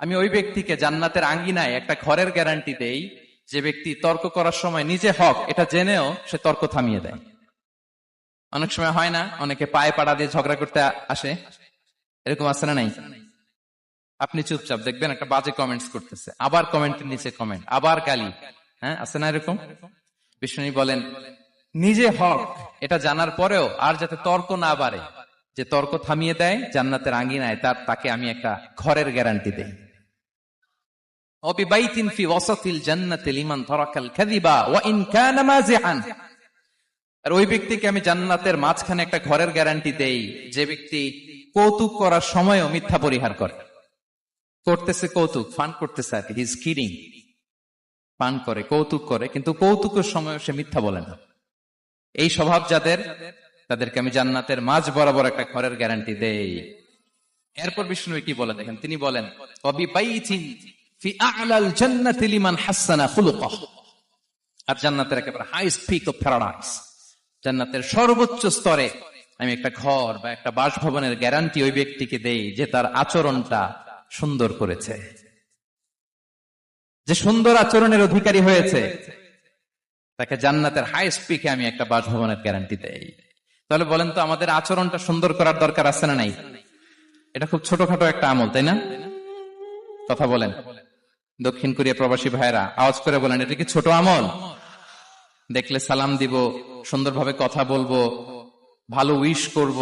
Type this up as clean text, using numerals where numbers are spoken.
আমি ওই ব্যক্তিকে জান্নাতের আঙ্গিনায় একটা ঘরের গ্যারান্টি দেই যে ব্যক্তি তর্ক করার সময় নিজে হক এটা জেনেও সে তর্ক থামিয়ে দেয়। অনেক সময় হয় না, অনেকে পায়ে পাড়া দিয়ে ঝগড়া করতে আসে, এরকম আছে না নাই? আপনি চুপচাপ দেখবেন একটা বাজে কমেন্টস করতেছে, আবার কমেন্টের নিচে কমেন্ট, আবার গালি। হ্যাঁ, আছে না এরকম? বিষ্ণু বলেন নিজে হক এটা জানার পরেও আর যাতে তর্ক না বাড়ে, যে তর্ক থামিয়ে দেয় জান্নাতের আঙ্গিনায়, তাকে আমি একটা ঘরের গ্যারান্টি দেই। ওয়াবিবাইতিন ফি ওয়াসাতিল জান্নাতি লিমান তারাকাল কাযিবা ওয়া ইন কানা মাযিআন। আর ওই ব্যক্তিকে আমি জান্নাতের মাঝখানে একটা ঘরের গ্যারান্টি দেই যে ব্যক্তি কৌতুক করার সময়ও মিথ্যা পরিহার করে। করতেছে কৌতুক, ফান করতেছে আর কি, হি ইজ কিডিং, পান করে, কৌতুক করে, কিন্তু কৌতুকের সময় সে মিথ্যা বলে না। এই স্বভাব যাদের, তাদেরকে আমি জান্নাতের মাঝ বরাবর একটা ঘরের গ্যারান্টি দেই। এরপর বিষ্ণু কি বলে দেখেন, তিনি বলেন ওয়াবিবাইতিন ফি আ'লাল জান্নাতি লিমান হাসানা খুলুকাহু। আর জান্নাতের একেবারে হাইস্ট পিক অফ প্যারাডাইস, জান্নাতের সর্বোচ্চ স্তরে আমি একটা ঘর বা একটা বাসভবনের গ্যারান্টি ওই ব্যক্তিকে দেই যে তার আচরণটা সুন্দর করেছে, যে সুন্দর আচরণের অধিকারী হয়েছে, তাকে জান্নাতের হাইস্ট পিকে আমি একটা বাসভবনের গ্যারান্টি দেই। তাহলে বলেন তো, আমাদের আচরণটা সুন্দর করার দরকার আছে না নাই? এটা খুব ছোটখাটো একটা আমল, তাই না? কথা বলেন, দক্ষিণ কোরিয়া প্রবাসী ভাইরা আওয়াজ করে বলেন, এটা কি ছোট আমল? দেখলে সালাম দিব, সুন্দরভাবে কথা বলবো, ভালো উইশ করব,